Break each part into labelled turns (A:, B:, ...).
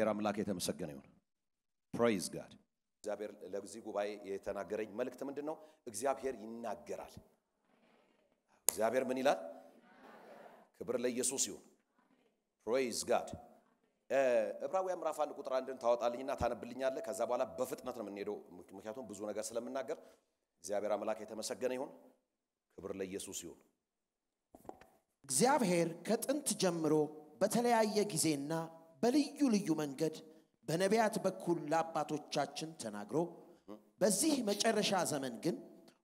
A: እግዚአብሔር አምላክ የተመሰገነ ይሁን praise god እግዚአብሔር ለዚህ ጉባኤ የተናገረኝ መልእክት ምንድነው እግዚአብሔር ይናገራል እግዚአብሔር ምን ይላል ክብር ለኢየሱስ ይሁን praise god ዕብራውያን ምዕራፍ 1 ቁጥር 1ን ታወጣልኝና ታነብልኛለህ ከዛ በኋላ በፍጥነት ነው የምንሄደው ምክንያቱም ብዙ ነገር ስለምናገር እግዚአብሔር አምላክ የተመሰገነ ይሁን ክብር ለኢየሱስ ይሁን
B: እግዚአብሔር ከጥንት ጀምሮ በተለያየ ጊዜና በልዩ ልዩ መንገድ በነቢያት በኩል ለአባቶቻችን ተናግሮ በዚህ መጨረሻ ዘመን ግን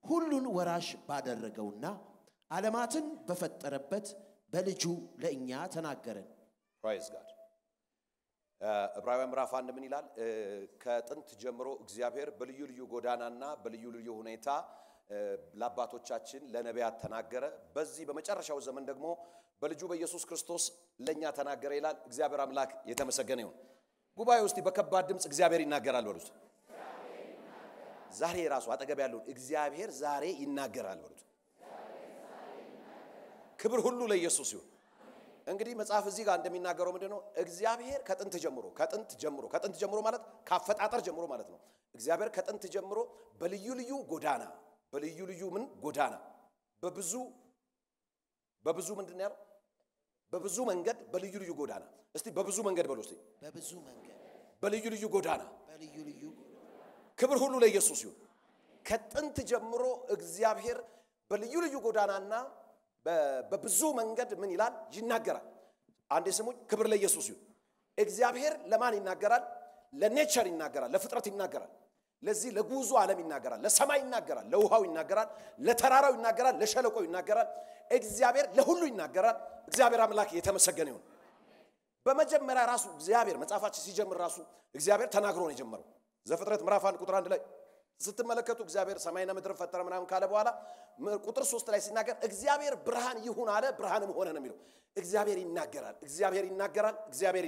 B: ሁሉን ወራሽ ባደረገውና ዓለማትን በፈጠረበት በልጁ ለእኛ ተናገረን
A: praise god ዕብራውያን ምዕራፍ 1 ምን ይላል ከጥንት ጀምሮ እግዚአብሔር በልዩ ልዩ ጎዳናና በልዩ ልዩ ሁኔታ ለአባቶቻችን ለነቢያት ተናገረ በዚህ በመጨረሻው ዘመን ደግሞ በልጁ በኢየሱስ ክርስቶስ ለኛ ተናገረ ይላል እግዚአብሔር አምላክ የተመሰገነ ይሁን ጉባኤው እስቲ በከባድ ድምጽ እግዚአብሔር ይናገራል በሉት ዛሬ ራሱ አጠገብ ያለው እግዚአብሔር ዛሬ ይናገራል በሉት ክብር ሁሉ ለኢየሱስ ይሁን እንግዲህ መጽሐፍ እዚህ ጋር እንደሚናገረው ምንድነው እግዚአብሔር ከጥንት ጀምሮ ማለት ካፈጣጠር ጀምሮ ማለት ነው እግዚአብሔር ከጥንት ጀምሮ በልዩ ልዩ ጎዳና በልዩ ልዩ ምን ጎዳና በብዙ ምንድነው ያለው በብዙ መንገድ በልዩ ልዩ ጎዳና እስቲ በብዙ መንገድ በሉ እስቲ
B: በብዙ መንገድ
A: በልዩ ልዩ ጎዳና
B: በልዩ ልዩ
A: ክብር ሁሉ ለኢየሱስ ይሁን ከጥንት ጀምሮ እግዚአብሔር በልዩ ልዩ ጎዳናና በብዙ መንገድ ምን ይላል ይናገራል አንዴ ስሙኝ ክብር ለኢየሱስ ይሁን እግዚአብሔር ለማን ይናገራል ለኔቸር ይናገራል ለፍጥረት ይናገራል ለዚህ ለጉዞ ዓለም ይናገራል ለሰማይ ይናገራል ለውሃው ይናገራል ለተራራው ይናገራል ለሸለቆው ይናገራል እግዚአብሔር ለሁሉ ይናገራል እግዚአብሔር አምላክ የተመሰገነ ይሁን በመጀመሪያ ራሱ እግዚአብሔር መጽሐፋችን ሲጀምር ራሱ እግዚአብሔር ተናግሮ ነው የጀመረው ዘፍጥረት ምዕራፍ 1 ቁጥር 1 ላይ ስትመለከቱ እግዚአብሔር ሰማይና ምድር ፈጠረ ምናምን ካለ በኋላ ቁጥር 3 ላይ ሲናገር እግዚአብሔር ብርሃን ይሁን አለ ብርሃንም ሆነ ነው የሚለው እግዚአብሔር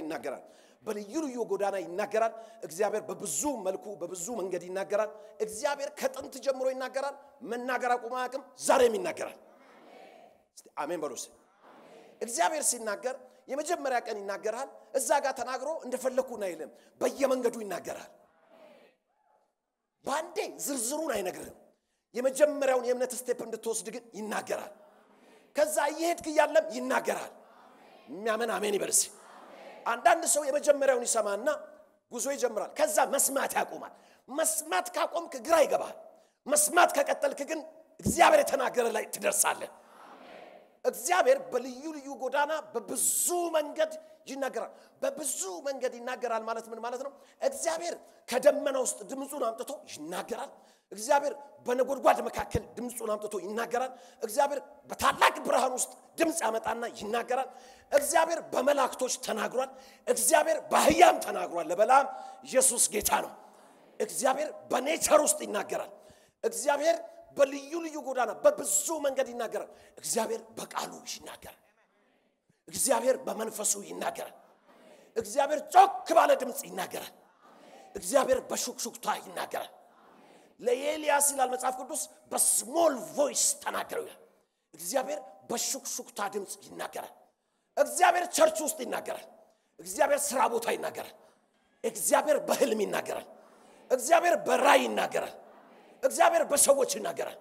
A: ይናገራል በልዩ ልዩ ጎዳና ይናገራል እግዚአብሔር በብዙ መልኩ በብዙ መንገድ ይናገራል እግዚአብሔር ከጥንት ጀምሮ ይናገራል መናገር አቁማቅም ዛሬም ይናገራል እስቲ አሜን በሉስ እግዚአብሔር ሲናገር የመጀመሪያ ቀን ይናገራል እዛ ጋር ተናግሮ እንደፈለኩና አይልም በየመንገዱ ይናገራል ባንዴ ዝርዝሩን አይነግርም የመጀመሪያውን የእምነት ስቴፕ እንድትወስድ ግን ይናገራል ከዛ ይሄድክ ያለም ይናገራል የሚያመን አሜን ይበልስ አንዳንድ ሰው የመጀመሪያውን ይሰማና ጉዞ ይጀምራል ከዛ መስማት ያቆማል መስማት ካቆምክ ግራ ይገባል መስማት ከቀጠልክ ግን እግዚአብሔር የተናገረ ላይ ትደርሳለህ እግዚአብሔር በልዩ ልዩ ጎዳና በብዙ መንገድ ይናገራል በብዙ መንገድ ይናገራል ማለት ምን ማለት ነው እግዚአብሔር ከደመና ውስጥ ድምጹን አምጥቶ ይናገራል እግዚአብሔር በነጎድጓድ መካከል ድምጹን አምጥቶ ይናገራል እግዚአብሔር በታላቅ ብርሃን ውስጥ ድምጽ ያመጣና ይናገራል እግዚአብሔር በመላእክቶች ተናግሯል እግዚአብሔር በአህያም ተናግሯል ለበላም ኢየሱስ ጌታ ነው እግዚአብሔር በኔቸር ውስጥ ይናገራል እግዚአብሔር በልዩ ልዩ ጎዳና በብዙ መንገድ ይናገራል እግዚአብሔር በቃሉ ይናገራል እግዚአብሔር በመንፈሱ ይናገራል እግዚአብሔር ጮክ ባለ ድምጽ ይናገራል እግዚአብሔር በሹክሹክታ ይናገራል ለኤልያስ ይላል መጽሐፍ ቅዱስ በስሞል ቮይስ ተናገረው እግዚአብሔር በሹክሹክታ ድምጽ ይናገራል እግዚአብሔር ቸርች ውስጥ ይናገራል እግዚአብሔር ስራ ቦታ ይናገራል እግዚአብሔር በህልም ይናገራል እግዚአብሔር በራእይ ይናገራል እግዚአብሔር በሰዎች ይናገራል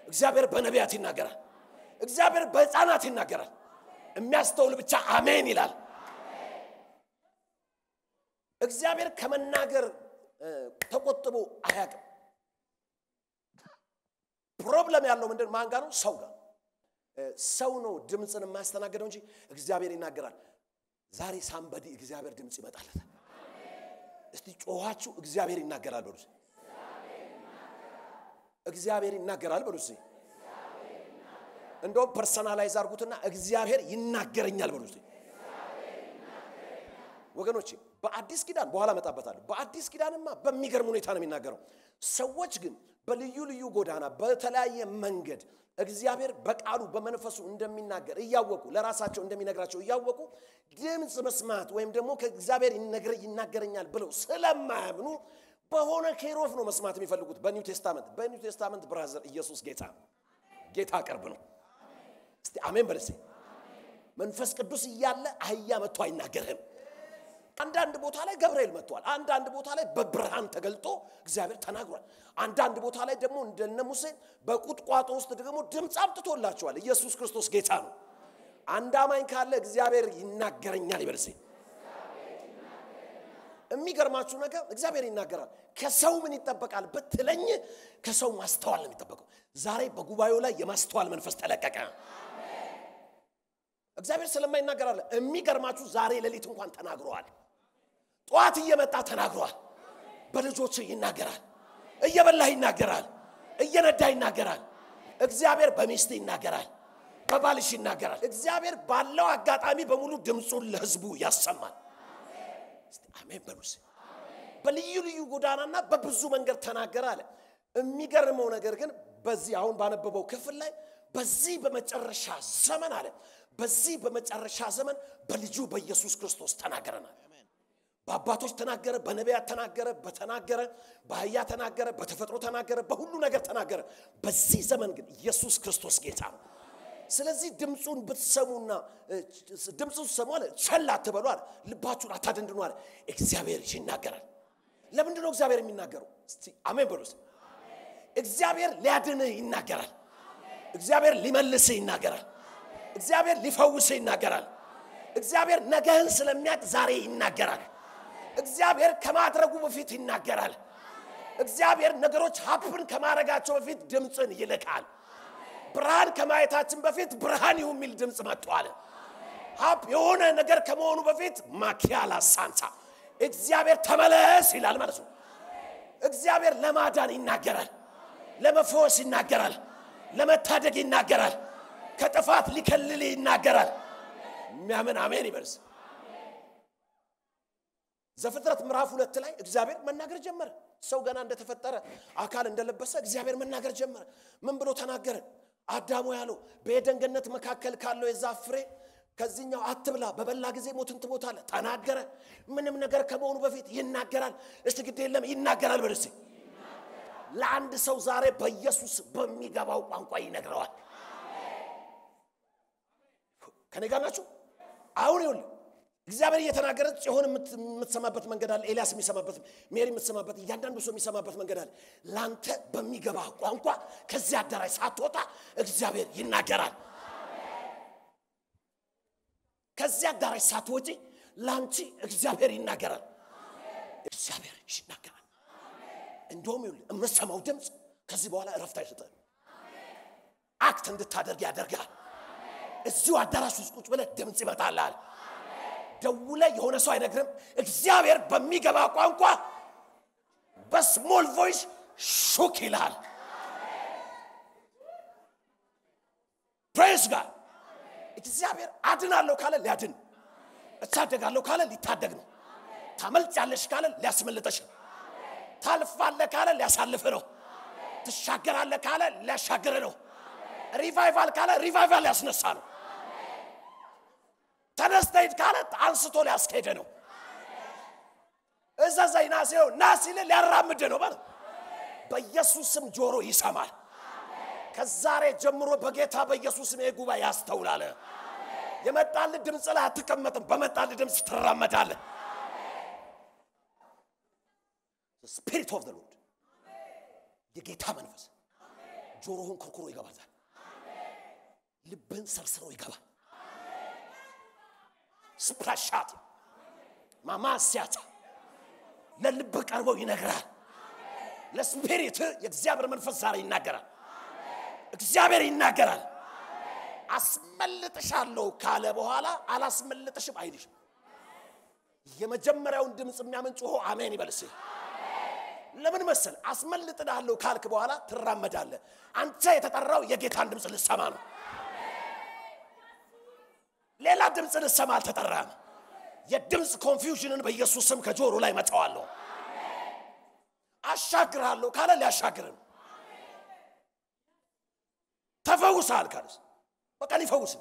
A: እግዚአብሔር በነቢያት ይናገራል እግዚአብሔር በሕፃናት ይናገራል የሚያስተውል ብቻ አሜን ይላል እግዚአብሔር ከመናገር ተቆጥቦ አያውቅም ፕሮብለም ያለው ምንድነው ማን ጋር ነው ሰው ጋር ሰው ነው ድምጽን የማያስተናግደው እንጂ እግዚአብሔር ይናገራል ዛሬ ሳምባዲ እግዚአብሔር ድምጽ ይመጣለታል እስቲ ጮኻችሁ እግዚአብሔር ይናገራል በሉት እግዚአብሔር ይናገራል በሉት እንደው ፐርሰናላይዝ አድርጉትና እግዚአብሔር ይናገረኛል በሉት ወገኖቼ በአዲስ ኪዳን በኋላ መጣበታለሁ በአዲስ ኪዳንማ በሚገርም ሁኔታ ነው የሚናገረው ሰዎች ግን በልዩ ልዩ ጎዳና በተለያየ መንገድ እግዚአብሔር በቃሉ በመንፈሱ እንደሚናገር እያወቁ ለራሳቸው እንደሚነግራቸው እያወቁ ድምጽ መስማት ወይም ደግሞ ከእግዚአብሔር ይናገረኛል ብለው ስለማያምኑ በሆነ ኬሮፍ ነው መስማት የሚፈልጉት በኒው ቴስታመንት ብራዘር ኢየሱስ ጌታ ቅርብ ነው እስቲ አሜን በለሲ መንፈስ ቅዱስ ይያለ አህያ መጥቶ አይናገርም አንዳንድ ቦታ ላይ ገብርኤል መጥቷል አንዳንድ ቦታ ላይ በብርሃን ተገልጦ እግዚአብሔር ተናግሯል አንዳንድ ቦታ ላይ ደግሞ እንደነ ሙሴ በቁጥቋጦ ውስጥ ደግሞ ድምጽ አምጥቶላቸዋል ኢየሱስ ክርስቶስ ጌታ ነው አንድ አማኝ ካለ እግዚአብሔር ይናገረኛል ይበልሲ የሚገርማችሁ ነገር እግዚአብሔር ይናገራል ከሰው ምን ይተበቃል በትለኝ ከሰው ማስተዋል ነው የሚጠበቀው ዛሬ በጉባኤው ላይ የማስተዋል መንፈስ ተለቀቀ እግዚአብሔር ስለማይናገር አለ የሚገርማችሁ ዛሬ ሌሊት እንኳን ተናግሯል ጧት እየመጣ ተናግሯል በልጆች ይናገራል እየበላ ይናገራል እየነዳ ይናገራል እግዚአብሔር በሚስት ይናገራል በባልሽ ይናገራል እግዚአብሔር ባለው አጋጣሚ በሙሉ ድምጹን ለህዝቡ ያሰማል አሜን በሉስ በልዩ ልዩ ጎዳናና በብዙ መንገድ ተናገረ አለ የሚገርመው ነገር ግን በዚህ አሁን ባነበበው ክፍል ላይ በዚህ በመጨረሻ ዘመን አለ በዚህ በመጨረሻ ዘመን በልጁ በኢየሱስ ክርስቶስ ተናገረናል በአባቶች ተናገረ በነቢያት ተናገረ በተናገረ በአህያ ተናገረ በተፈጥሮ ተናገረ በሁሉ ነገር ተናገረ በዚህ ዘመን ግን ኢየሱስ ክርስቶስ ጌታ ነው ስለዚህ ድምጹን ብትሰሙና ድምጹን ሰማለ ቸል አትበሉ አለ ልባችሁን አታደንድኑ አለ እግዚአብሔር ይናገራል ለምንድን ነው እግዚአብሔር የሚናገረው እስቲ አሜን በሉስ እግዚአብሔር ሊያድንህ ይናገራል እግዚአብሔር ሊመልስህ ይናገራል እግዚአብሔር ሊፈውስህ ይናገራል እግዚአብሔር ነገህን ስለሚያቅ ዛሬ ይናገራል እግዚአብሔር ከማድረጉ በፊት ይናገራል እግዚአብሔር ነገሮች ሀፕን ከማረጋቸው በፊት ድምጽን ይልካል ብርሃን ከማየታችን በፊት ብርሃን የሚል ድምጽ መጥቷል ሀፕ የሆነ ነገር ከመሆኑ በፊት ማኪያላ ሳንታ እግዚአብሔር ተመለስ ይላል ማለት ነው እግዚአብሔር ለማዳን ይናገራል ለመፈወስ ይናገራል ለመታደግ ይናገራል ከጥፋት ሊከልል ይናገራል የሚያምን አሜን ይበልስ ዘፍጥረት ምዕራፍ 2 ላይ እግዚአብሔር መናገር ጀመረ ሰው ገና እንደተፈጠረ አካል እንደለበሰ እግዚአብሔር መናገር ጀመረ ምን ብሎ ተናገረ አዳሙ ያለው በኤደን ገነት መካከል ካለው የዛፍ ፍሬ ከዚህኛው አትብላ በበላ ጊዜ ሞትን ትሞታለህ ተናገረ ምንም ነገር ከመሆኑ በፊት ይናገራል እስቲ ግድ የለም ይናገራል በርሲ ለአንድ ሰው ዛሬ በኢየሱስ በሚገባው ቋንቋ ይነግረዋል ከኔ ጋር ናችሁ አሁን ይሁን እግዚአብሔር እየተናገረ ጽዮን የምትሰማበት መንገድ አለ ኤልያስ የሚሰማበት ሜሪ የምትሰማበት እያንዳንዱ ሰው የሚሰማበት መንገድ አለ ላንተ በሚገባ ቋንቋ ከዚያ አዳራሽ ሳትወጣ እግዚአብሔር ይናገራል ከዚያ አዳራሽ ሳትወጪ ላንቺ እግዚአብሔር ይናገራል እግዚአብሔር ይናገራል እንደውም የምትሰማው ድምጽ ከዚህ በኋላ እረፍት አይሰጥም አክት እንድታደርግ ያደርጋል እዚሁ አዳራሽ ውስጥ ቁጭ ብለህ ድምጽ ይመጣልሃል ደውለ የሆነ ሰው አይነግርም እግዚአብሔር በሚገባ ቋንቋ በስሞል ቮይስ ሹክ ይላል ፕሬዝ ጋድ እግዚአብሔር አድናለሁ ካለ ሊያድን እታደጋለሁ ካለ ሊታደግ ነው ታመልጫለሽ ካለ ሊያስመልጠሽ ነው ታልፋለህ ካለ ሊያሳልፍ ነው ትሻገራለህ ካለ ሊያሻግር ነው ሪቫይቫል ካለ ሪቫይቫል ያስነሳ ነው ተነስተይት ካለ አንስቶ ሊያስከደ ነው እዛ ዘይናሲው ናሲል ሊያራምድ ነው ማለት በኢየሱስ ስም ጆሮ ይሰማል ከዛሬ ጀምሮ በጌታ በኢየሱስ ስም የጉባኤ ያስተውላል የመጣል ድምጽ ላይ አትቀመጥም በመጣል ድምጽ ትራመዳለህ the spirit of the lord የጌታ መንፈስ ጆሮህን ኮርኩሮ ይገባል ልብን ሰርስሮ ይገባል ስፕላሻት ማማሲያታ ለልብ ቀርበው ይነግራል ለስፒሪት የእግዚአብሔር መንፈስ ዛሬ ይናገራል እግዚአብሔር ይናገራል አስመልጥሻለሁ ካለ በኋላ አላስመልጥሽም አይልሽም የመጀመሪያውን ድምጽ የሚያመን ጮሆ አሜን ይበልስ ለምን መሰል አስመልጥዳለሁ ካልክ በኋላ ትራመዳለህ አንተ የተጠራው የጌታን ድምጽ ልሰማ ነው ሌላ ድምጽ ልሰማ አልተጠራም የድምጽ ኮንፊውዥንን በኢየሱስ ስም ከጆሮ ላይ መጣዋለሁ አሻግራለሁ ካለ ሊያሻግረን ተፈውሳል ካለስ በቃ ሊፈውስ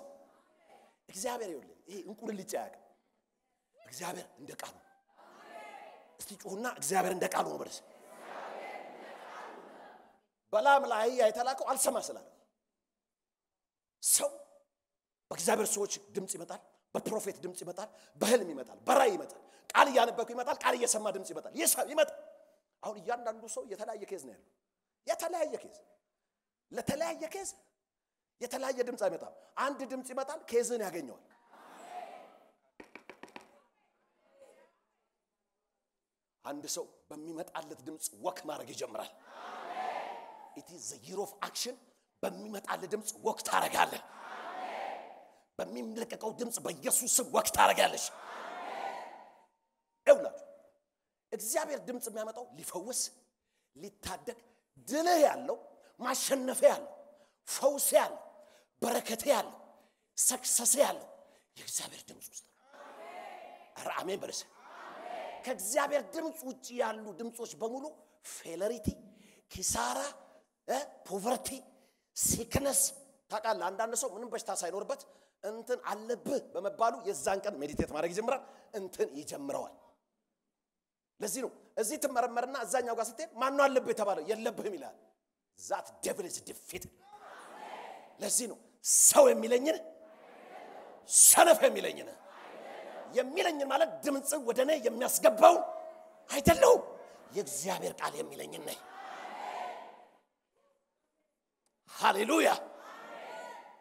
A: እግዚአብሔር ይወል ይሄ እንቁልልጭ ያቀ እግዚአብሔር እንደ ቃሉ እስቲ ጮህና እግዚአብሔር እንደ ቃሉ ነው በለስ በላም ላይ አይተላቀው አልሰማ ስላለ ሰው በእግዚአብሔር ሰዎች ድምጽ ይመጣል በፕሮፌት ድምጽ ይመጣል በህልም ይመጣል በራይ ይመጣል ቃል እያነበብኩ ይመጣል ቃል እየሰማ ድምጽ ይመጣል ይመጣል አሁን እያንዳንዱ ሰው የተለያየ ኬዝ ነው ያለው የተለያየ ኬዝ ለተለያየ ኬዝ የተለያየ ድምጽ አይመጣም አንድ ድምጽ ይመጣል ኬዝን ያገኘዋል አንድ ሰው በሚመጣለት ድምጽ ወክ ማድረግ ይጀምራል it is the year of action በሚመጣለት ድምጽ ወክ ታረጋለህ በሚምለቀቀው ድምጽ በኢየሱስ ስም ወክ ታረጋለሽ እውላችሁ እግዚአብሔር ድምጽ የሚያመጣው ሊፈውስ ሊታደግ ድልህ ያለው ማሸነፍ ያለው ፈውስ ያለው በረከት ያለው ሰክሰስ ያለው የእግዚአብሔር ድምጽ ውስጥ አሜን በለስ ከእግዚአብሔር ድምጽ ውጪ ያሉ ድምጾች በሙሉ ፌለሪቲ ኪሳራ ፖቨርቲ ሲክነስ ታቃለ አንዳንድ ሰው ምንም በሽታ ሳይኖርበት እንትን አለብህ በመባሉ የዛን ቀን ሜዲቴት ማድረግ ይጀምራል እንትን ይጀምራል ለዚህ ነው እዚህ ተመረመርና አዛኛው ጋር ስትሄድ ማን ነው አለብህ ተባለው የለብህም ይላል that devil is defeated ለዚህ ነው ሰው የሚለኝን ሰነፍ የሚለኝን ማለት ድምጽ ወደኔ የሚያስገባው አይደለም የእግዚአብሔር ቃል የሚለኝን ነው ሃሌሉያ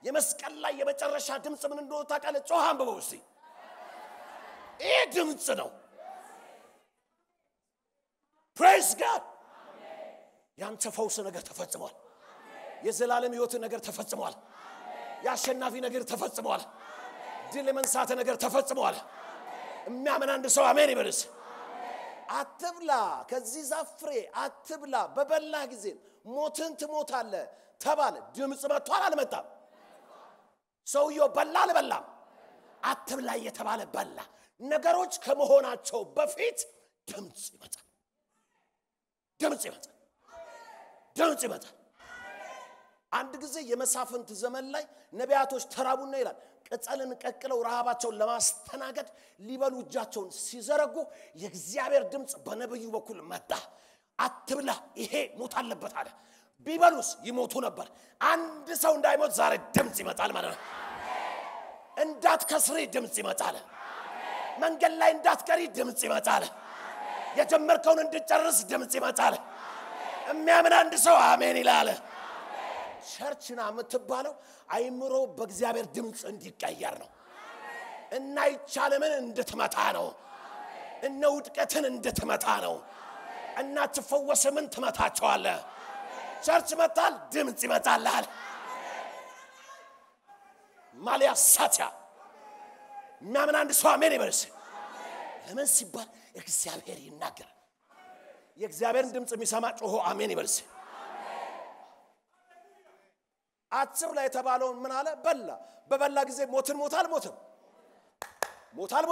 A: የመስቀል ላይ የመጨረሻ ድምጽ ምን እንደሆነ ታውቃለ ጮሃን በውስቲ ይሄ ድምጽ ነው praise god ያንተ ፈውስ ነገር ተፈጽሟል የዘላለም ሕይወት ነገር ተፈጽሟል ያሸናፊ ነገር ተፈጽሟል ድል መንሳት ነገር ተፈጽሟል የሚያምን አንድ ሰው አሜን ይበልስ አትብላ ከዚህ ዛፍሬ አትብላ በበላ ጊዜ ሞትን ትሞታለህ ተባለ ድምጽ መጥቷል አልመጣም ሰውየው በላ አልበላም አትብላ የተባለ በላ ነገሮች ከመሆናቸው በፊት ድምጽ ይመጣል አንድ ጊዜ የመሳፍንት ዘመን ላይ ነቢያቶች ተራቡና ይላል ቅጠልን ቀቅለው ረሃባቸውን ለማስተናገድ ሊበሉ እጃቸውን ሲዘረጉ የእግዚአብሔር ድምጽ በነብዩ በኩል መጣ አትብላ ይሄ ሞት አለበት አለ ቢበሉስ ይሞቱ ነበር አንድ ሰው እንዳይሞት ዛሬ ድምጽ ይመጣል ማለት ነው እንዳትከስሪ ድምጽ ይመጣል መንገድ ላይ እንዳትቀሪ ድምጽ ይመጣል የጀመርከውን እንድትጨርስ ድምጽ ይመጣል የሚያምን አንድ ሰው አሜን ይላል ቸርችና የምትባለው አይምሮ በእግዚአብሔር ድምጽ እንዲቀየር ነው እና ይቻለምን እንድትመታ ነው እና ውድቀትን እንድትመታ ነው እና ትፈወስምን ትመታቸዋለህ ቸርች መጣል ድምጽ ይመጣልሃል ማሊያ ሳቲያ የሚያምን አንድ ሰው አሜን ይበልስ ለምን ሲባል እግዚአብሔር ይናገር የእግዚአብሔርን ድምጽ የሚሰማ ጮሆ አሜን ይበልስ አትብላ የተባለው ምን አለ በላ በበላ ጊዜ ሞትን ሞታል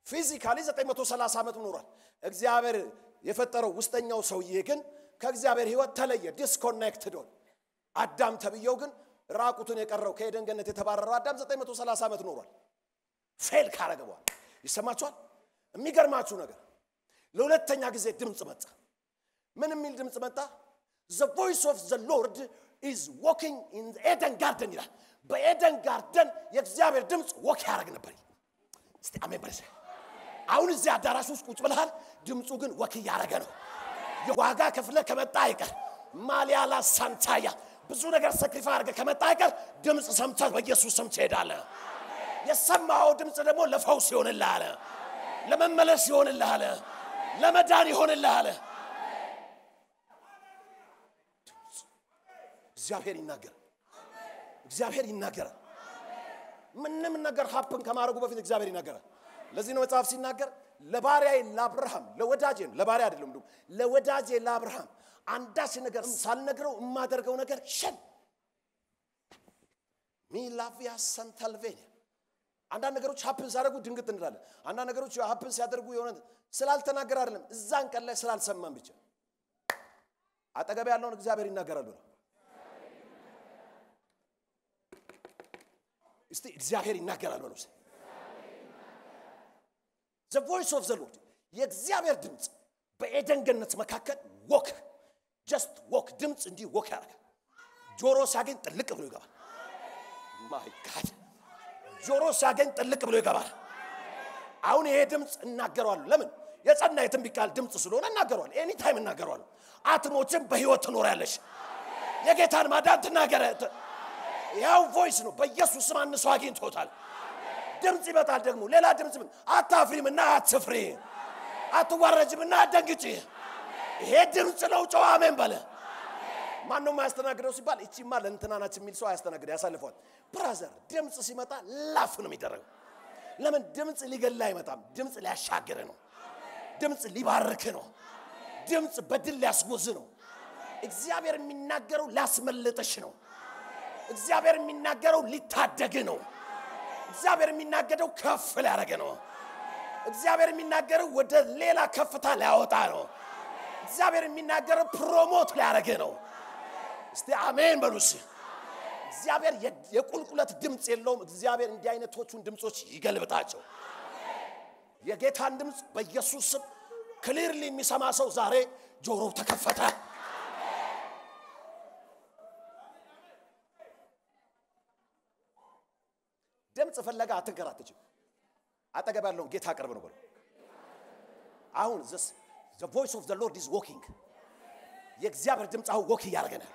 A: ፊዚካሊ 930 ዓመት ኖሯል እግዚአብሔር የፈጠረው ውስጠኛው ሰውዬ ግን ከእግዚአብሔር ሕይወት ተለየ ዲስኮኔክትድ ሆነ አዳም ተብየው ግን ራቁቱን የቀረው ከኤደን ገነት የተባረረው አዳም 930 ዓመት ኖሯል ፌል ካረገዋል ይሰማችኋል የሚገርማችሁ ነገር ለሁለተኛ ጊዜ ድምጽ መጣ ምን የሚል ድምጽ መጣ the voice of the lord is walking in the Eden garden ይላል በኤደን ጋርደን የእግዚአብሔር ድምጽ ወክ ያረግ ነበር እስቲ አሜን በለስ አሁን እዚህ አዳራሽ ውስጥ ቁጭ ብለሃል ድምጹ ግን ወክ ያረገ ነው የዋጋ ከፍለ ከመጣ አይቀር ማሊያላ ሳንታያ ብዙ ነገር ሰክሪፋይ አርገ ከመጣ አይቀር ድምጽ ሰምተህ በኢየሱስ ስም ትሄዳለህ የሰማው ድምጽ ደግሞ ለፈውስ ይሆንልሃል ለመመለስ ይሆንልሃል ለመዳን ይሆንልሃል እግዚአብሔር ይናገራል ምንም ነገር ሀፕን ከማረጉ በፊት እግዚአብሔር ይናገራል ለዚህ ነው መጽሐፍ ሲናገር ለባሪያዬ ለአብርሃም ለወዳጄ ለባሪያ አይደለም እንደው ለወዳጄ ለአብርሃም አንዳች ነገር ሳልነግረው የማደርገው ነገር ሸን ሚላቪያ ሰንታልቬኒያ አንዳንድ ነገሮች ሀፕን ሲያደርጉ ድንግጥ እንላለን አንዳንድ ነገሮች ሀፕን ሲያደርጉ የሆነ ስላልተናገረ አይደለም እዛን ቀን ላይ ስላልሰማን ብቻ አጠገብ ያለውን እግዚአብሔር ይናገራል ነው እስቲ እግዚአብሔር ይናገራል ነው the voice of the lord የእግዚአብሔር ድምጽ በኤደን ገነት መካከል just walk ድምጽ እንዲ walk ያረጋ ጆሮ ሲያገኝ ጥልቅ ብሎ ይገባል my god ጆሮ ሲያገኝ ጥልቅ ብሎ ይገባል አሁን ይሄ ድምጽ እናገራለሁ ለምን የጸና የትንቢት ቃል ድምጽ ስለሆነ እናገራለሁ ኤኒ ታይም እናገራለሁ አትሞችም በህይወት ትኖሪያለሽ የጌታን ማዳን ትናገረ ያው ቮይስ ነው በኢየሱስ ስም አንሱ አግኝቶታል ድምጽ ይመጣል ደግሞ ሌላ ድምጽ አታፍሪምና አትፍሪ አትዋረጅምና አትደንግጪ ይሄ ድምጽ ነው ጨዋ አሜን በለ ማን ነው ማስተናግደው ሲባል እቺማ ለእንትናናች የሚል ሰው ያስተናግደ ያሳልፈዋል ብራዘር ድምጽ ሲመጣ ላፍ ነው የሚደረገው ለምን ድምጽ ሊገላ አይመጣም ድምጽ ሊያሻግር ነው ድምጽ ሊባርክ ነው ድምጽ በድል ሊያስጎዝ ነው እግዚአብሔር የሚናገረው ላስመለጠሽ ነው እግዚአብሔር የሚናገረው ሊታደግ ነው እግዚአብሔር የሚናገረው ከፍ ሊያረገ ነው እግዚአብሔር የሚናገረው ወደ ሌላ ከፍታ ሊያወጣ ነው እግዚአብሔር የሚናገረው ፕሮሞት ሊያረገ ነው እስቲ አሜን በሉስ እግዚአብሔር የቁልቁለት ድምጽ የለውም እግዚአብሔር እንዲህ አይነቶቹን ድምጾች ይገልብጣቸው የጌታን ድምጽ በኢየሱስ ስም ክሊርሊ የሚሰማ ሰው ዛሬ ጆሮው ተከፈተ ድምጽ ፈለጋ አትንከራተች አጠገብ ያለውን ጌታ ቅርብ ነው በሉ አሁን the voice of the Lord is walking የእግዚአብሔር ድምጽ አሁን ወክ ያርገናል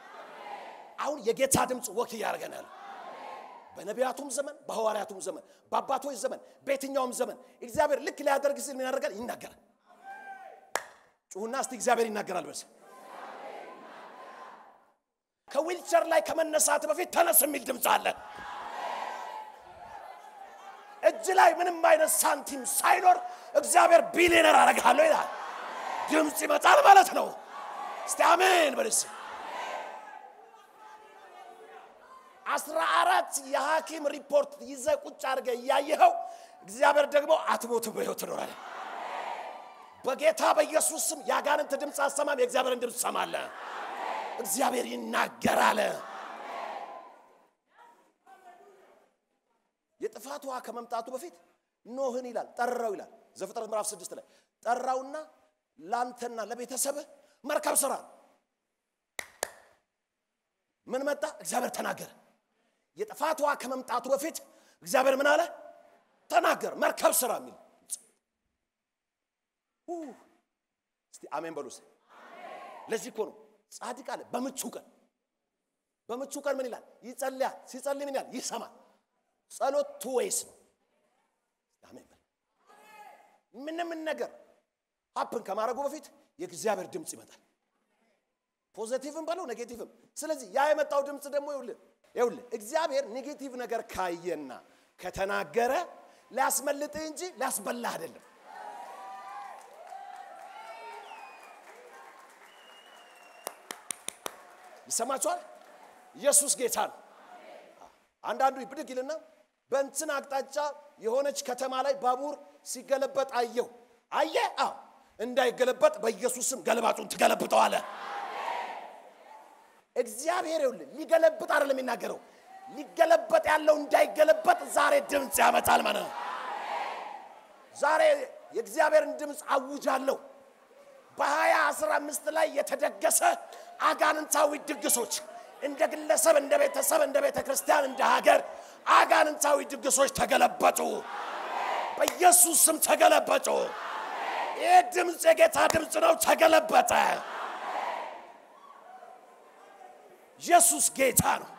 A: አሁን የጌታ ድምጽ ወክ ያርገናል በነቢያቱም ዘመን በሐዋርያቱም ዘመን በአባቶች ዘመን በየትኛውም ዘመን እግዚአብሔር ልክ ሊያደርግ ሲል ምን ያደርጋል ይናገራል ጩሁና እስቲ እግዚአብሔር ይናገራል በስ ከዊልቸር ላይ ከመነሳት በፊት ተነስ የሚል ድምጽ አለ እጅ ላይ ምንም አይነት ሳንቲም ሳይኖር እግዚአብሔር ቢሊየነር አረጋለሁ ይላል ድምጽ ይመጣል ማለት ነው እስቲ አሜን በልስ 14 የሐኪም ሪፖርት ይዘ ቁጭ አርገ ያየኸው እግዚአብሔር ደግሞ አትሞት በህይወት ኖራል በጌታ በኢየሱስ ስም ያጋንንት ድምጽ አሰማም የእግዚአብሔርን ድምጽ ሰማለ እግዚአብሔር ይናገራል የጥፋቱ ከመምጣቱ በፊት ኖህን ይላል ጠራው ይላል ዘፍጥረት ምዕራፍ 6 ላይ ጠራውና ላንተና ለቤተሰብ መርከብ ስራ ምን መጣ እግዚአብሔር ተናገረ የጥፋቱ ከመምጣቱ በፊት እግዚአብሔር ምን አለ ተናገረ መርከብ ስራ የሚል እስቲ አሜን በሉስ ለዚህ እኮ ነው ጻድቅ አለ በምቹ ቀን ምን ይላል ይጸልያል ሲጸልይ ምን ይላል ይሰማል ጸሎት ትወይስ አሜን ምንም ነገር ሀፕን ከማረጉ በፊት የእግዚአብሔር ድምጽ ይመጣል ፖዚቲቭም ባለው ኔጌቲቭም ስለዚህ ያ የመጣው ድምጽ ደግሞ ይውል እግዚአብሔር ኔጌቲቭ ነገር ካየና ከተናገረ ሊያስመልጥ እንጂ ሊያስበላ አይደለም ይሰማችኋል ኢየሱስ ጌታ ነው አንዳንዱ ይብድግልና በእንትን አቅጣጫ የሆነች ከተማ ላይ ባቡር ሲገለበጥ አየው አየ እንዳይገለበጥ በኢየሱስም ገለባጡን ተገለብጠው አለ እግዚአብሔር ይውል ሊገለብጥ አይደለም የሚናገረው ሊገለበጥ ያለው እንዳይገለበጥ ዛሬ ድምጽ ያመጣል ማለት ዛሬ የእግዚአብሔርን ድምጽ አውጃለሁ በ2015 ላይ የተደገሰ አጋንንታዊ ድግሶች እንደ ግለሰብ እንደ ቤተሰብ እንደ ቤተክርስቲያን እንደ ሀገር አጋንንታዊ ድግሶች ተገለበጡ በኢየሱስ ስም ተገለበጡ ይሄ ድምጽ የጌታ ድምጽ ነው ተገለበጠ ኢየሱስ ጌታ ነው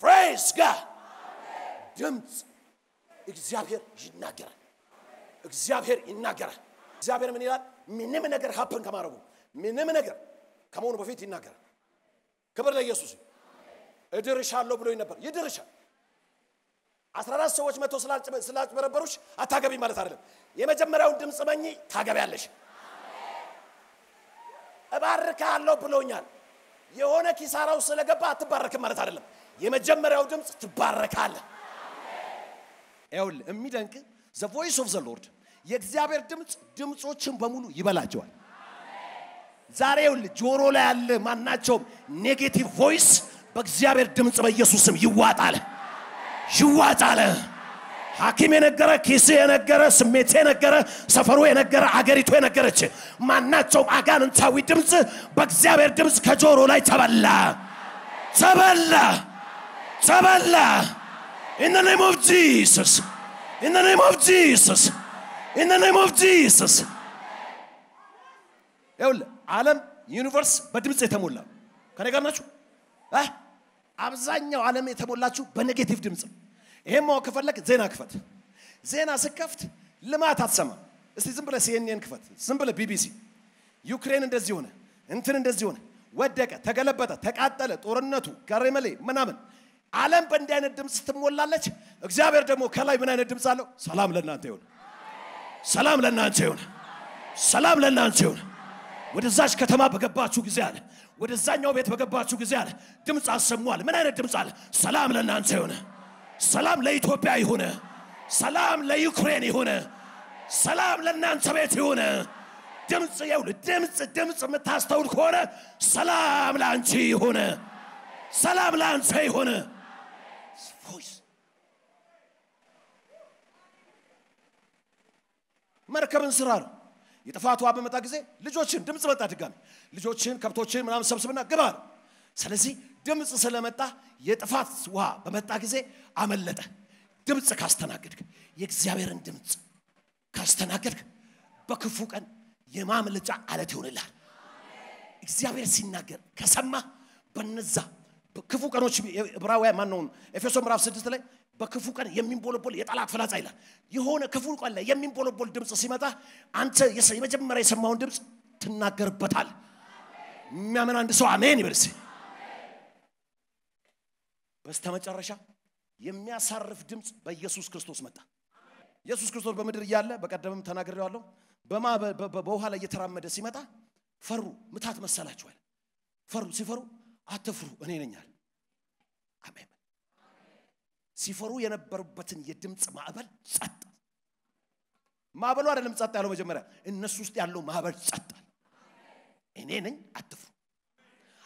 A: praise God ድምጽ እግዚአብሔር ይናገራል እግዚአብሔር ምን ይላል ምንም ነገር happen ከማረጉ ምንም ነገር ከመሆኑ በፊት ይናገራል ክብር ለኢየሱስ እድርሻለሁ ብሎ ነበር ይድርሻል 14 ሰዎች መቶ ስላጭበረበሩሽ አታገቢ ማለት አይደለም የመጀመሪያውን ድምጽ መኝ ታገቢያለሽ እባርካለሁ ብሎኛል የሆነ ኪሳራው ስለገባ አትባረክም ማለት አይደለም የመጀመሪያው ድምጽ ትባረካለህ ኤውል የሚደንቅ the voice of the Lord የእግዚአብሔር ድምጾችን በሙሉ ይበላቸዋል ዛሬው ጆሮ ላይ ያለ ማናቸው ኔጌቲቭ ቮይስ በእግዚአብሔር ድምጽ በኢየሱስም ይዋጣል ሐኪም የነገረ ኪስ የነገረ ስሜት የነገረ ሰፈሩ የነገረ አገሪቱ የነገረች ማናቸው አጋንንታዊ ድምጽ በእግዚአብሔር ድምጽ ከጆሮ ላይ ተበላ in the name of Jesus In the name of Jesus. In the name of Jesus. ይኸውልህ ዓለም ዩኒቨርስ በድምጽ የተሞላ ከኔ ጋር ናችሁ? አብዛኛው ዓለም የተሞላችሁ በኔጌቲቭ ድምጽ ነው። ይሄን ማወቅ ከፈለክ ዜና ክፈት። ዜና ስከፍት ልማት አትሰማም። እስቲ ዝም ብለህ CNN ክፈት። ዝም ብለህ BBC ዩክሬን እንደዚህ ሆነ፣ እንትን እንደዚህ ሆነ፣ ወደቀ፣ ተገለበጠ፣ ተቃጠለ፣ ጦርነቱ ከረመሌ ምናምን ዓለም በእንዲህ አይነት ድምጽ ትሞላለች። እግዚአብሔር ደግሞ ከላይ ምን አይነት ድምጽ አለው? ሰላም ለእናንተ ይሁን፣ ሰላም ለእናንተ ይሁን፣ ሰላም ለእናንተ ይሁን። ወደዛች ከተማ በገባችሁ ጊዜ አለ፣ ወደዛኛው ቤት በገባችሁ ጊዜ አለ ድምጽ አሰሙአል። ምን አይነት ድምጽ አለ? ሰላም ለእናንተ ይሁን፣ ሰላም ለኢትዮጵያ ይሁን፣ ሰላም ለዩክሬን ይሁን፣ ሰላም ለእናንተ ቤት ይሁን። ድምጽ ይሁን። ድምጽ የምታስተውል ከሆነ ሰላም ለአንቺ ይሁን፣ ሰላም ለአንተ ይሁን። ቮይስ መርከብን ስራ ነው። የጥፋቱ ውሃ በመጣ ጊዜ ልጆችን ድምጽ መጣ። ድጋሚ ልጆችን ከብቶችን ምናምን ሰብስብና ግባ። ስለዚህ ድምጽ ስለመጣ የጥፋት ውሃ በመጣ ጊዜ አመለጠ። ድምጽ ካስተናገድክ የእግዚአብሔርን ድምጽ ካስተናገድክ በክፉ ቀን የማምለጫ አለት ይሆንልሃል። እግዚአብሔር ሲናገር ከሰማ በነዛ ክፉ ቀኖች ዕብራውያን ማን ነው ኤፌሶን ምዕራፍ 6 ላይ በክፉ ቀን የሚንቦለቦል የጠላት ፍላጻ ይላል። የሆነ ክፉ ቀን ላይ የሚንቦለቦል ድምጽ ሲመጣ አንተ የመጀመሪያ የሰማውን ድምጽ ትናገርበታል። የሚያምን አንድ ሰው አሜን ይበል። በስተመጨረሻ የሚያሳርፍ ድምጽ በኢየሱስ ክርስቶስ መጣ። ኢየሱስ ክርስቶስ በምድር ያለ በቀደምም ተናግሬዋለሁ። በውሃ ላይ እየተራመደ ሲመጣ ፈሩ። ምታት መሰላቸው። ፈሩ። ሲፈሩ አትፍሩ እኔ ነኝ አለ። አሜን። ሲፈሩ የነበሩበትን የድምጽ ማዕበል ጸጥ። ማዕበሉ አይደለም ጸጥ ያለው መጀመሪያ እነሱ ውስጥ ያለው ማዕበል ጸጥ። እኔ ነኝ አትፍሩ።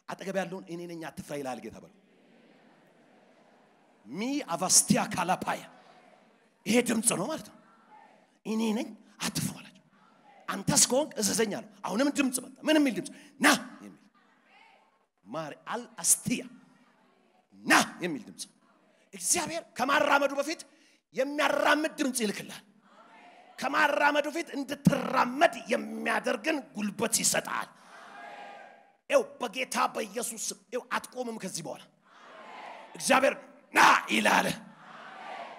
A: አጠገብ ያለውን እኔ ነኝ አትፍራ ይላል ጌታ በለው። ሚ አቫስቲያ ካላፓያ ይሄ ድምጽ ነው ማለት ነው። እኔ ነኝ አትፍሩ አላቸው። አንተስ ከሆንክ እዘዘኝ አለው። አሁንም ድምጽ መጣ። ምን የሚል ድምጽ? ና የሚል ማር አልአስቲያ ና የሚል ድምጽ። እግዚአብሔር ከማራመዱ በፊት የሚያራምድ ድምጽ ይልክልሃል። ከማራመዱ በፊት እንድትራመድ የሚያደርግን ጉልበት ይሰጣል። ኤው በጌታ በኢየሱስ ኤው አትቆምም ከዚህ በኋላ። እግዚአብሔር ና ይላል።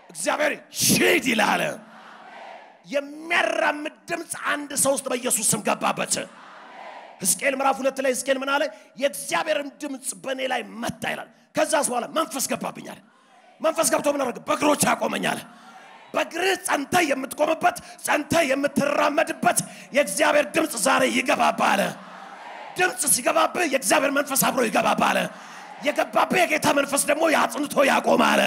A: እግዚአብሔር ሂድ ይላል። የሚያራምድ ድምጽ አንድ ሰው ውስጥ በኢየሱስ ስም ገባበት። ሕዝቅኤል ምዕራፍ 2 ላይ ሕዝቅኤል ምን አለ? የእግዚአብሔርን ድምጽ በእኔ ላይ መጣ ይላል። ከዛስ በኋላ መንፈስ ገባብኛል። መንፈስ ገብቶ ምን አደረገ? በእግሮች ያቆመኛል። በእግርህ ጸንተህ የምትቆምበት ጸንተህ የምትራመድበት የእግዚአብሔር ድምጽ ዛሬ ይገባባል። ድምጽ ሲገባብህ የእግዚአብሔር መንፈስ አብሮ ይገባባል። የገባብህ የጌታ መንፈስ ደግሞ ያጽንቶ ያቆማል።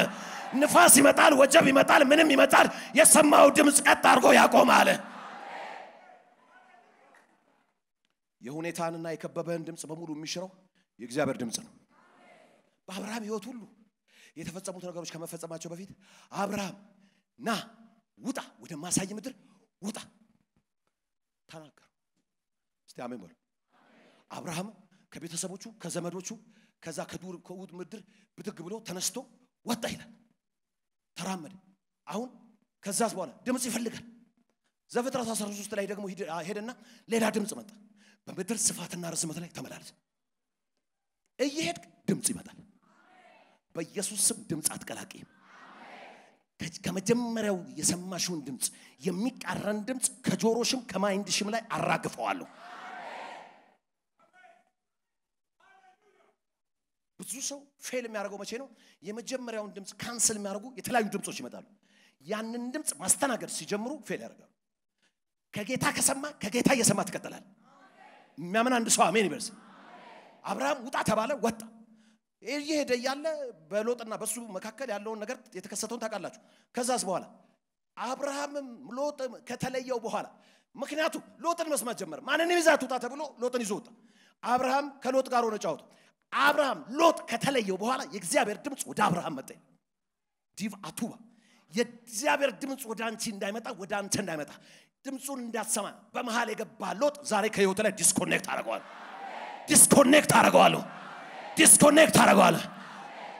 A: ንፋስ ይመጣል፣ ወጀብ ይመጣል፣ ምንም ይመጣል፣ የሰማው ድምጽ ቀጥ አድርጎ ያቆማል። የሁኔታንና የከበበህን ድምጽ በሙሉ የሚሽረው የእግዚአብሔር ድምጽ ነው። በአብርሃም ሕይወት ሁሉ የተፈጸሙት ነገሮች ከመፈጸማቸው በፊት አብርሃም ና ውጣ፣ ወደ ማሳይ ምድር ውጣ ተናገረ። እስቲ አሜን በሉ። አብርሃም ከቤተሰቦቹ ከዘመዶቹ ከዛ ከዱር ከኡድ ምድር ብድግ ብሎ ተነስቶ ወጣ ይላል። ተራመደ። አሁን ከዛስ በኋላ ድምጽ ይፈልጋል። ዘፍጥረት 13 ላይ ደግሞ ሄደና ሌላ ድምጽ መጣ። በምድር ስፋትና ርዝመት ላይ ተመላለስ። እየሄድክ ድምጽ ይመጣል። በኢየሱስ ስም ድምጽ አትቀላቅይ። ከመጀመሪያው የሰማሽውን ድምጽ የሚቃረን ድምጽ ከጆሮሽም ከማይንድሽም ላይ አራግፈዋለሁ። ብዙ ሰው ፌል የሚያደርገው መቼ ነው? የመጀመሪያውን ድምጽ ካንሰል የሚያደርጉ የተለያዩ ድምጾች ይመጣሉ። ያንን ድምጽ ማስተናገድ ሲጀምሩ ፌል ያደርጋሉ። ከጌታ ከሰማ ከጌታ እየሰማ ትቀጥላል። የሚያምን አንድ ሰው አሜን ይበል። አብርሃም ውጣ ተባለ፣ ወጣ። እየሄደ ያለ በሎጥና በሱ መካከል ያለውን ነገር የተከሰተውን ታውቃላችሁ። ከዛስ በኋላ አብርሃምም ሎጥ ከተለየው በኋላ ምክንያቱም ሎጥን መስማት ጀመረ። ማንንም ይዛት ውጣ ተብሎ ሎጥን ይዞ ወጣ። አብርሃም ከሎጥ ጋር ሆነ ጫወቱ። አብርሃም ሎጥ ከተለየው በኋላ የእግዚአብሔር ድምጽ ወደ አብርሃም መጣ። ዲቭ አቱባ የእግዚአብሔር ድምጽ ወደ አንቺ እንዳይመጣ ወደ አንተ እንዳይመጣ ድምጹን እንዳትሰማ በመሃል የገባ ሎጥ ዛሬ ከህይወት ላይ ዲስኮኔክት አደረገዋል። ዲስኮኔክት አደረገዋል። ዲስኮኔክት አደረገዋል።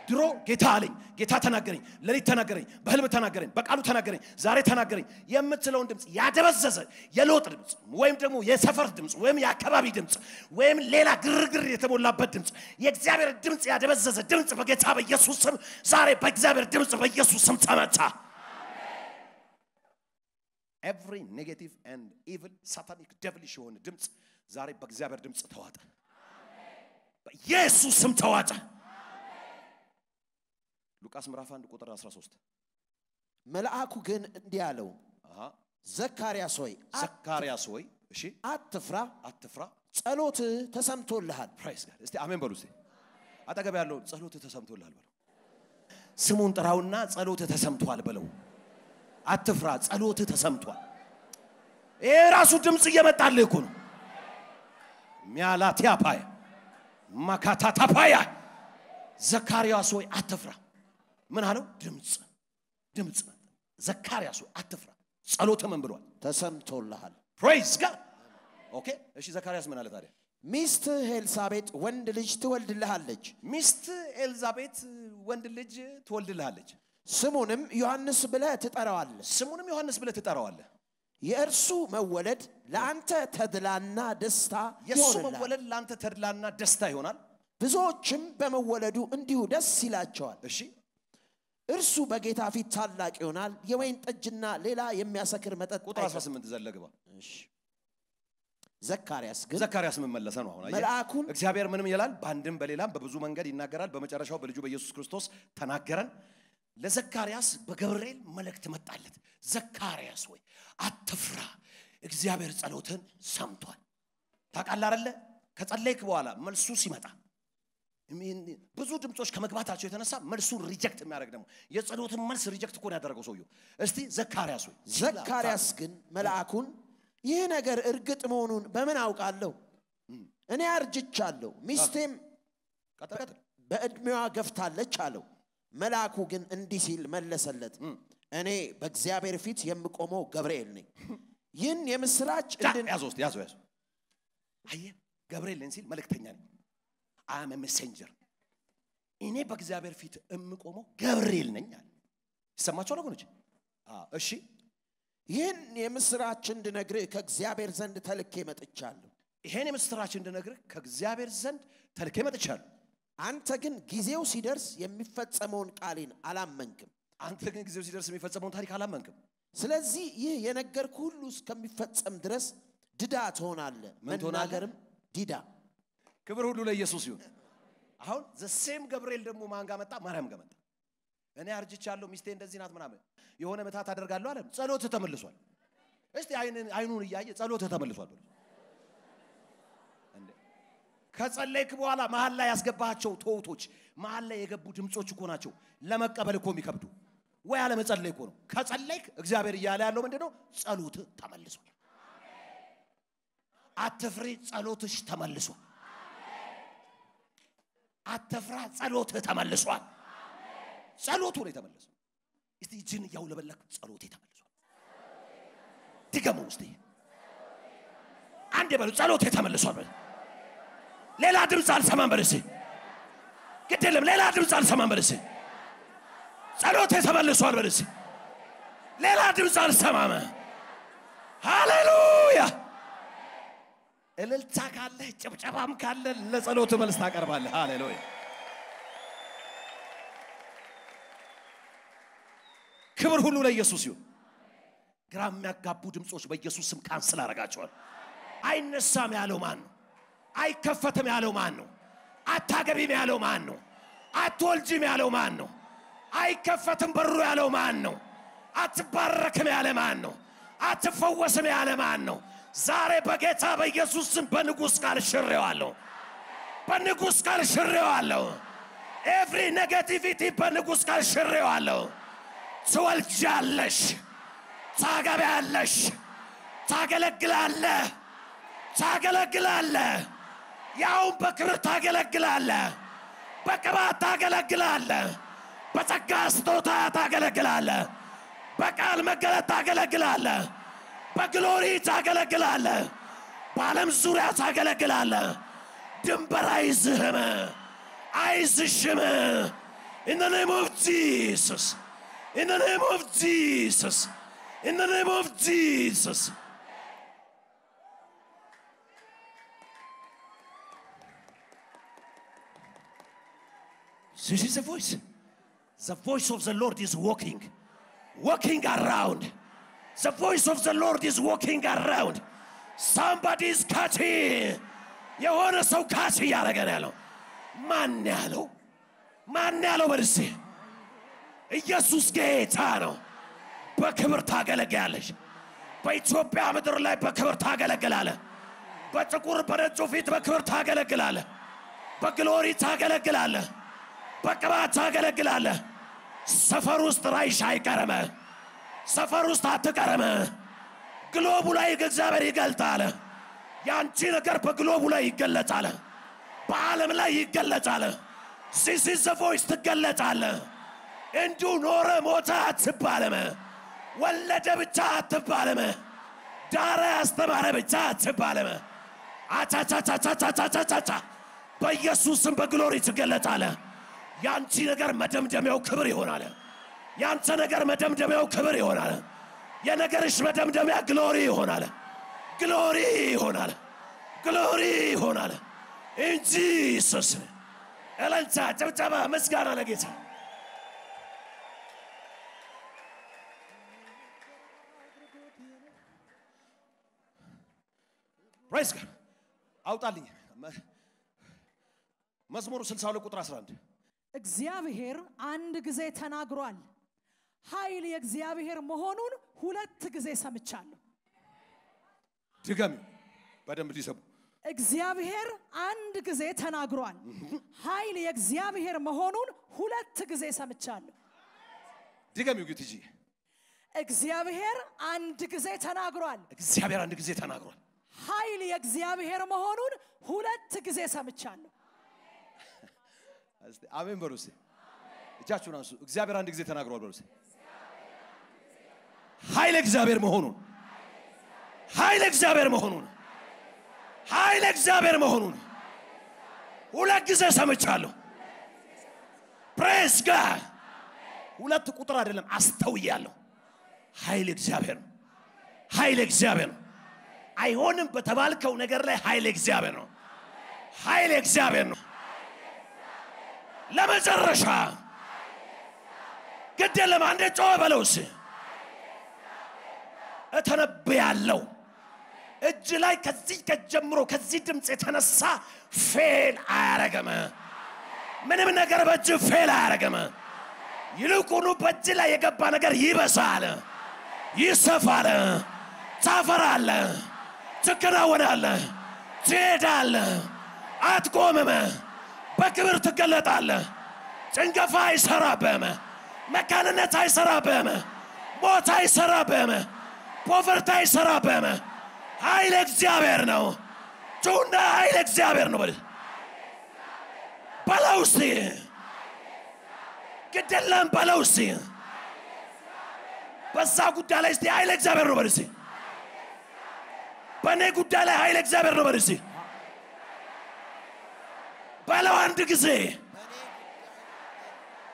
A: ድሮ ጌታ አለኝ ጌታ ተናገረኝ ለሊት ተናገረኝ በህልም ተናገረኝ በቃሉ ተናገረኝ ዛሬ ተናገረኝ የምትለውን ድምጽ ያደበዘዘ የሎጥ ድምጽ ወይም ደግሞ የሰፈር ድምጽ ወይም የአካባቢ ድምጽ ወይም ሌላ ግርግር የተሞላበት ድምጽ የእግዚአብሔር ድምጽ ያደበዘዘ ድምጽ በጌታ በኢየሱስ ስም ዛሬ በእግዚአብሔር ድምጽ በኢየሱስ ስም ተመታ every negative and evil satanic devilish የሆነ ድምጽ ዛሬ በእግዚአብሔር ድምጽ ተዋጠ በኢየሱስ ስም ተዋጠ ሉቃስ ምዕራፍ 1 ቁጥር 13
B: መልአኩ ግን እንዲህ አለው ዘካርያስ ሆይ እሺ አትፍራ ጸሎት ተሰምቶልሃል ፕራይስ ጋር እስቲ አሜን በሉ እስቲ አጠገብ ያለው ጸሎት ተሰምቶልሃል በለው ስሙን ጥራውና ጸሎት ተሰምቷል በለው አትፍራ ጸሎት ተሰምቷል ራሱ ድምጽ እየመጣልህ እኮ ነው ሚያላቲያ ፓያ ማካታታ ፓያ ዘካርያስ ሆይ አትፍራ ምን አለው ድምጽ ዘካርያስ ሆይ አትፍራ ጸሎት ምን ብሏል ተሰምቶልሃል ፕሬዝ ጋድ ኦኬ እሺ ዘካርያስ ምን አለ ታዲያ ሚስት ኤልሳቤጥ ወንድ ልጅ ትወልድልሃለች
A: ሚስት ኤልሳቤጥ ወንድ ልጅ ትወልድልሃለች
B: ስሙንም ዮሐንስ ብለህ ትጠራዋለህ የእርሱ መወለድ ለአንተ ተድላና ደስታ ይሆናል ብዙዎችም በመወለዱ እንዲሁ ደስ ይላቸዋል እሺ እርሱ በጌታ ፊት ታላቅ ይሆናል የወይን ጠጅና ሌላ የሚያሰክር መጠጥ
A: ቁጥር 18 ዘለግባ እሺ
B: ዘካርያስ
A: ምን መለሰ ነው አሁን
B: መልአኩን
A: እግዚአብሔር ምንም ይላል ባንድም በሌላም በብዙ መንገድ ይናገራል በመጨረሻው በልጁ በኢየሱስ ክርስቶስ ተናገረን ለዘካርያስ በገብርኤል መልእክት መጣለት ዘካርያስ ሆይ አትፍራ እግዚአብሔር ጸሎትን ሰምቷል ታውቃለህ አይደለ ከጸለይክ በኋላ መልሱ ሲመጣ ብዙ ድምጾች ከመግባታቸው የተነሳ መልሱን ሪጀክት የሚያደርግ ደግሞ የጸሎትን መልስ ሪጀክት ኮን ያደረገው ሰውየው እስቲ ዘካርያስ
B: ግን መልአኩን ይህ ነገር እርግጥ መሆኑን በምን አውቃለሁ እኔ አርጅቻለሁ ሚስቴም በእድሜዋ ገፍታለች አለው መልአኩ ግን እንዲህ ሲል መለሰለት እኔ በእግዚአብሔር ፊት የምቆመው ገብርኤል ነኝ ይህን የምስራች
A: ያዘው አየ ገብርኤል ነኝ ሲል መልእክተኛ ነኝ I am a messenger እኔ በእግዚአብሔር ፊት የምቆመው ገብርኤል ነኝ አለ ይሰማችኋል ወገኖች እሺ
B: ይህን የምስራች እንድነግርህ ከእግዚአብሔር ዘንድ ተልኬ መጥቻለሁ
A: ይሄን የምስራች እንድነግርህ ከእግዚአብሔር ዘንድ ተልኬ መጥቻለሁ
B: አንተ ግን ጊዜው ሲደርስ የሚፈጸመውን ቃሌን አላመንክም
A: ታሪክ አላመንክም
B: ስለዚህ ይህ የነገርኩህ ሁሉ እስከሚፈጸም ድረስ ድዳ ትሆናለህ መናገርም ዲዳ
A: ክብር ሁሉ ለኢየሱስ ይሁን አሁን ዘሴም ገብርኤል ደግሞ ማን ጋር መጣ ማርያም ጋር መጣ እኔ አርጅቻለሁ ሚስቴ እንደዚህ ናት ምናምን የሆነ መታት አደርጋለሁ አለ ጸሎት ተመልሷል እስቲ አይኑን ያያየ ጸሎት ተመልሷል ከጸለይክ በኋላ መሃል ላይ ያስገባቸው ተውቶች መሃል ላይ የገቡ ድምጾች እኮ ናቸው ለመቀበል እኮ የሚከብዱ ወይ አለ መጸለይ እኮ ነው ከጸለይክ እግዚአብሔር ይያለ ያለው ምንድነው ጸሎት ተመልሷል አትፍሪ ጸሎትሽ ተመልሷል አትፍራ ጸሎት ተመልሷል ጸሎቱ ነው የተመለሰው እስቲ ጅን ያው ለበለክ ጸሎት ተመልሷል ድገሙ እስቲ አንዴ በሉ ጸሎት ተመልሷል ሌላ ድምጽ አልሰማም በልሲ ግድለም ሌላ ድምጽ አልሰማም በልሲ ጸሎት ተመልሷል በልሲ ሌላ ድምጽ አልሰማም ሃሌሉያ እልልታ ካለ ጭብጨባም ካለ ለጸሎት መልስ ታቀርባለህ ሃሌሉያ ክብር ሁሉ ለኢየሱስ ይሁን ግራ የሚያጋቡ ድምጾች በኢየሱስ ስም ካንስል አረጋቸዋል አይነሳም ያለው ማን ነው አይከፈትም ያለው ማን ነው አታገቢም ያለው ማን ነው አትወልጂም ያለው ማን ነው አይከፈትም በሩ ያለው ማን ነው አትባረክም ያለ ማን ነው አትፈወስም ያለ ማን ነው ዛሬ በጌታ በኢየሱስ ስም በንጉስ ቃል ሽሬዋለሁ every negativity በንጉስ ቃል ሽሬዋለሁ ትወልጃለሽ ታገቢያለሽ ታገለግላለህ ያው በክብር ታገለግላለህ በቅባት ታገለግላለህ በጸጋ ስጦታ ታገለግላለህ በቃል መገለጥ ታገለግላለህ በግሎሪ ታገለግላለህ በዓለም ዙሪያ ታገለግላለህ ድንበር አይዝህም አይዝሽም In the name of Jesus. In the name of Jesus. In the name of Jesus. This is the voice. The voice of the Lord is walking around. The voice of the Lord is walking around. Somebody is catching. የሆነ ሰው ካች እያደረገ ነው ያለው። ማን ያለው በርሲ ኢየሱስ ጌታ ነው። በክብር ታገለግላለሽ። በኢትዮጵያ ምድር ላይ በክብር ታገለግላለህ። በጥቁር በነጩ ፊት በክብር ታገለግላለህ። በግሎሪ ታገለግላለህ። በቅባት ታገለግላለህ። ሰፈር ውስጥ ራይሽ አይቀርም። ሰፈር ውስጥ አትቀርም። ግሎቡ ላይ እግዚአብሔር ይገልጣል። ያንቺ ነገር በግሎቡ ላይ ይገለጣል። በዓለም ላይ ይገለጣል። This is the voice ትገለጣል። እንዲሁ ኖረ ሞተ አትባልም። ወለደ ብቻ አትባልም። ዳረ አስተማረ ብቻ አትባልም። አቻቻቻቻቻቻቻቻ በኢየሱስም በግሎሪ ትገለጣል። ያንቺ ነገር መደምደሚያው ክብር ይሆናል። ያንተ ነገር መደምደሚያው ክብር ይሆናል። የነገርሽ መደምደሚያ ግሎሪ ይሆናል። ግሎሪ ይሆናል። ግሎሪ ይሆናል። In Jesus name. እልልታ ጭብጨባ ምስጋና ለጌታ። Praise God. አውጣልኝ መዝሙር 62 ቁጥር 11
C: እግዚአብሔር አንድ ጊዜ ተናግሯል ኃይል የእግዚአብሔር መሆኑን ሁለት ጊዜ ሰምቻለሁ።
A: ድገም በደንብ ሊሰሙ
C: እግዚአብሔር አንድ ጊዜ ተናግሯል ኃይል የእግዚአብሔር መሆኑን ሁለት ጊዜ ሰምቻለሁ።
A: ድገም ይግትጂ
C: እግዚአብሔር አንድ ጊዜ ተናግሯል።
A: እግዚአብሔር አንድ ጊዜ ተናግሯል
C: ኃይል የእግዚአብሔር መሆኑን ሁለት ጊዜ ሰምቻለሁ።
A: አሜን በሉስ። እጃችሁን አንሱ። እግዚአብሔር አንድ ጊዜ ተናግሯል በሉስ። ኃይል እግዚአብሔር መሆኑን ኃይል እግዚአብሔር መሆኑን ኃይል እግዚአብሔር መሆኑን ሁለት ጊዜ ሰምቻለሁ። ፕሬዝ ጋድ። ሁለት ቁጥር አይደለም አስተውያለሁ። ኃይል እግዚአብሔር ነው። ኃይል እግዚአብሔር ነው። አይሆንም በተባልከው ነገር ላይ ኃይል እግዚአብሔር ነው። ኃይል እግዚአብሔር ነው። ለመጨረሻ ግዴለም አንዴ ጮህ በለውስ። እተነብያለሁ እጅ ላይ ከዚህ ከጀምሮ ከዚህ ድምጽ የተነሳ ፌል አያረገም። ምንም ነገር በእጅ ፌል አያረገም። ይልቁኑ በእጅ ላይ የገባ ነገር ይበዛል፣ ይሰፋል፣ ታፈራለህ፣ ትከናወናለህ፣ ትሄዳለህ፣ አትቆምም። በክብር ትገለጣለህ። ጭንገፋ አይሰራብህም። መካንነት አይሰራብህም። ሞት አይሰራብህም። ፖቨርቲ አይሰራብህም። ኃይል እግዚአብሔር ነው። ጩና ኃይል እግዚአብሔር ነው በለው እስቲ። ግድለም በለው እስቲ። በዛ ጉዳይ ላይ እስቲ ኃይል እግዚአብሔር ነው በል እስቲ። በእኔ ጉዳይ ላይ ኃይል እግዚአብሔር ነው በል እስቲ። በለው አንድ ጊዜ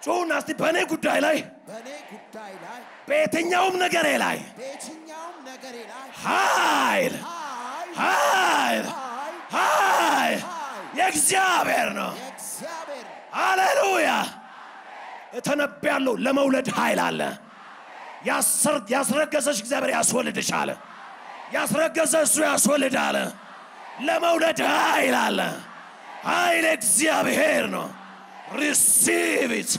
A: ጩና እስቲ። በእኔ ጉዳይ ላይ በየትኛውም ነገሬ ላይ ኃይል ኃይል ኃይል የእግዚአብሔር ነው። ሃሌሉያ። እተነብያለሁ ለመውለድ ኃይል አለ። ያስረገዘሽ እግዚአብሔር ያስወልድሻል። ያስረገዘ እሱ ያስወልዳል። ለመውለድ ኃይል አለ። ኃይል እግዚአብሔር ነው። receive it.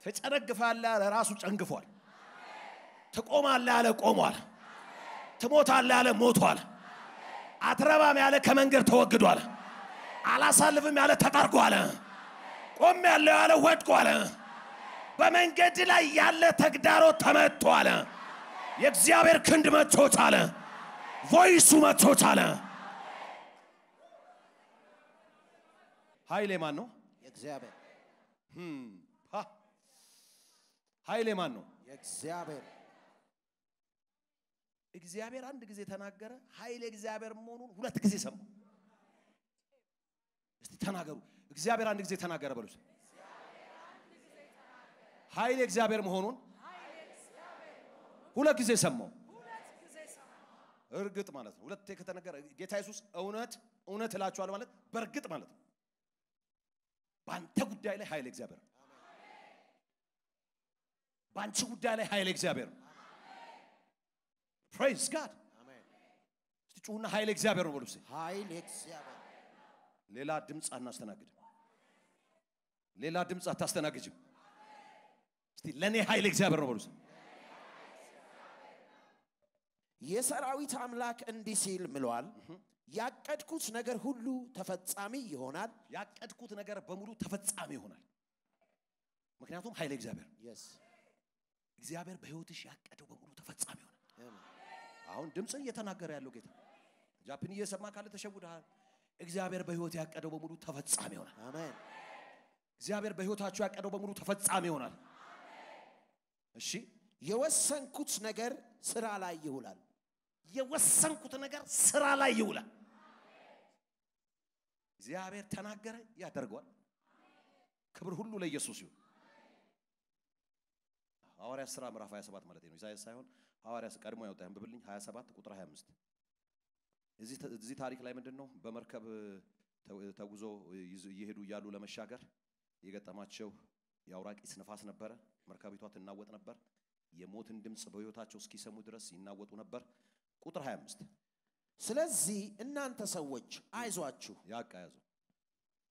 A: ተጨነግፋለህ ያለ ራሱ ጨንግፏል። ትቆማለህ ያለ ቆሟል። ትሞታለህ ያለ ሞቷል። አትረባም ያለ ከመንገድ ተወግዷል። አላሳልፍም ያለ ተጠርጓል። ቆም ያለው ያለ ወድቋል። በመንገድ ላይ ያለ ተግዳሮት ተመቷል። የእግዚአብሔር ክንድ መጥቶታል። ቮይሱ መጥቶታል። ኃይሌ ማን ነው? የእግዚአብሔር ኃይሌ ማን ነው? የእግዚአብሔር እግዚአብሔር አንድ ጊዜ ተናገረ ኃይል እግዚአብሔር መሆኑን ሁለት ጊዜ ሰማ እስቲ ተናገሩ እግዚአብሔር አንድ ጊዜ ተናገረ በሉት ኃይል እግዚአብሔር መሆኑን ሁለት ጊዜ ሰማው እርግጥ ማለት ነው ሁለት ከተነገረ ጌታ ኢየሱስ እውነት እላችኋለሁ ማለት በርግጥ ማለት ነው ባንተ ጉዳይ ላይ ኃይል እግዚአብሔር ባንቺ ጉዳይ ላይ ኃይል እግዚአብሔር praise god amen እስቲ ጩሁና ኃይል እግዚአብሔር ነው በሉት
B: ኃይል እግዚአብሔር
A: ሌላ ድምጽ አናስተናግድ ሌላ ድምጽ አታስተናግጅም እስቲ ለኔ ኃይል እግዚአብሔር ነው በሉት
B: የሰራዊት አምላክ እንዲህ ሲል ምሏል ያቀድኩት ነገር ሁሉ ተፈጻሚ ይሆናል
A: ያቀድኩት ነገር በሙሉ ተፈጻሚ ይሆናል ምክንያቱም ኃይል እግዚአብሔር
B: yes
A: እግዚአብሔር በህይወትሽ ያቀደው በሙሉ ተፈጻሚ ይሆናል አሁን ድምጽ እየተናገረ ያለው ጌታ ጃፓን እየሰማ ካለ ተሸውደሃል እግዚአብሔር በህይወት ያቀደው በሙሉ ተፈጻሚ ይሆናል
B: አሜን
A: እግዚአብሔር በህይወታችሁ ያቀደው በሙሉ ተፈጻሚ ይሆናል እሺ
B: የወሰንኩት ነገር ስራ ላይ ይውላል
A: የወሰንኩት ነገር ስራ ላይ ይውላል እግዚአብሔር ተናገረ ያደርጋል ክብር ሁሉ ለኢየሱስ ይሁን ሐዋርያት ሥራ ምዕራፍ 27 ማለት ነው ኢሳይያስ ሳይሆን ሐዋርያት ቀድሞ ያወጣ ያንብብልኝ 27 ቁጥር 25 እዚህ ታሪክ ላይ ምንድነው በመርከብ ተጉዞ ይሄዱ ያሉ ለመሻገር የገጠማቸው ያውራቂስ ንፋስ ነበር መርከቢቷ ትናወጥ ነበር የሞትን ድምጽ በህይወታቸው እስኪሰሙ ድረስ ይናወጡ ነበር ቁጥር 25
B: ስለዚህ እናንተ ሰዎች አይዟችሁ
A: ያቃያዙ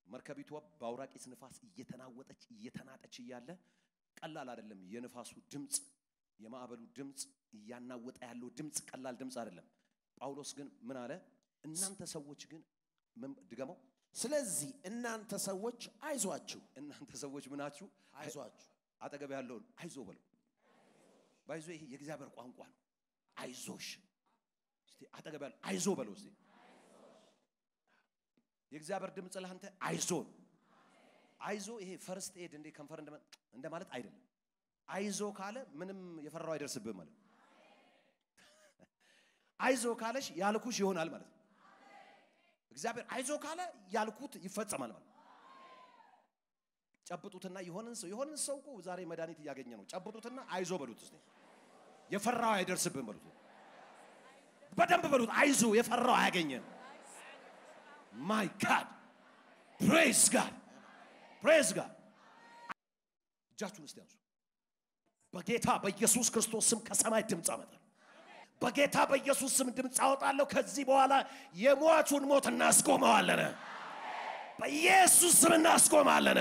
A: መርከቢቷ በአውራቂስ ንፋስ እየተናወጠች እየተናጠች ይያለ ቀላል አይደለም የንፋሱ ድምጽ የማዕበሉ ድምጽ ያናወጣ ያለው ድምጽ ቀላል ድምጽ አይደለም ጳውሎስ ግን ምን አለ እናንተ ሰዎች ግን ድገመው
B: ስለዚህ እናንተ ሰዎች አይዟችሁ
A: እናንተ ሰዎች ምናችሁ
B: አይዟችሁ
A: አጠገብ ያለው አይዞ በለው ባይዞ ይሄ የእግዚአብሔር ቋንቋ ነው አይዞሽ እስቲ አጠገብ ያለው አይዞ በለው እስቲ የእግዚአብሔር ድምጽ ለአንተ አይዞ አይዞ ይሄ ፈርስት ኤድ እንደ ከንፈር እንደ ማለት አይደለም አይዞ ካለ ምንም የፈራው አይደርስብህ ማለት አይዞ ካለሽ ያልኩሽ ይሆናል ማለት እግዚአብሔር አይዞ ካለ ያልኩት ይፈጸማል ማለት ጨብጡትና ይሆንን ሰው እኮ ዛሬ መድኃኒት ያገኘ ነው ጨብጡትና አይዞ በሉት እስቲ የፈራው አይደርስብህ በሉት በደንብ በሉት አይዞ የፈራው አያገኘን my god praise god እጃችሁን እስቲ አንሱ በጌታ በኢየሱስ ክርስቶስ ስም ከሰማይ ድምጽ አመጣለሁ በጌታ በኢየሱስ ስም ድምጽ አወጣለሁ ከዚህ በኋላ የሟቹን ሞት እናስቆመዋለን በኢየሱስ ስም እናስቆማለን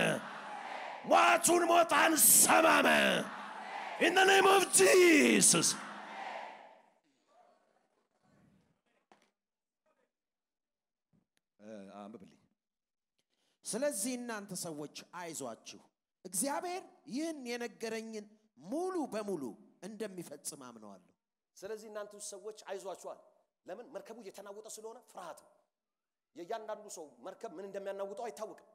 A: ሟቹን ሞት አንሰማም in the name of Jesus አንብብልኝ
B: ስለዚህ እናንተ ሰዎች አይዟችሁ እግዚአብሔር ይህን የነገረኝን ሙሉ በሙሉ እንደሚፈጽም አምነዋለሁ
A: ስለዚህ እናንተ ሰዎች አይዟችኋል ለምን መርከቡ እየተናወጠ ስለሆነ ፍርሃት የያንዳንዱ ሰው መርከብ ምን እንደሚያናውጠው አይታወቅም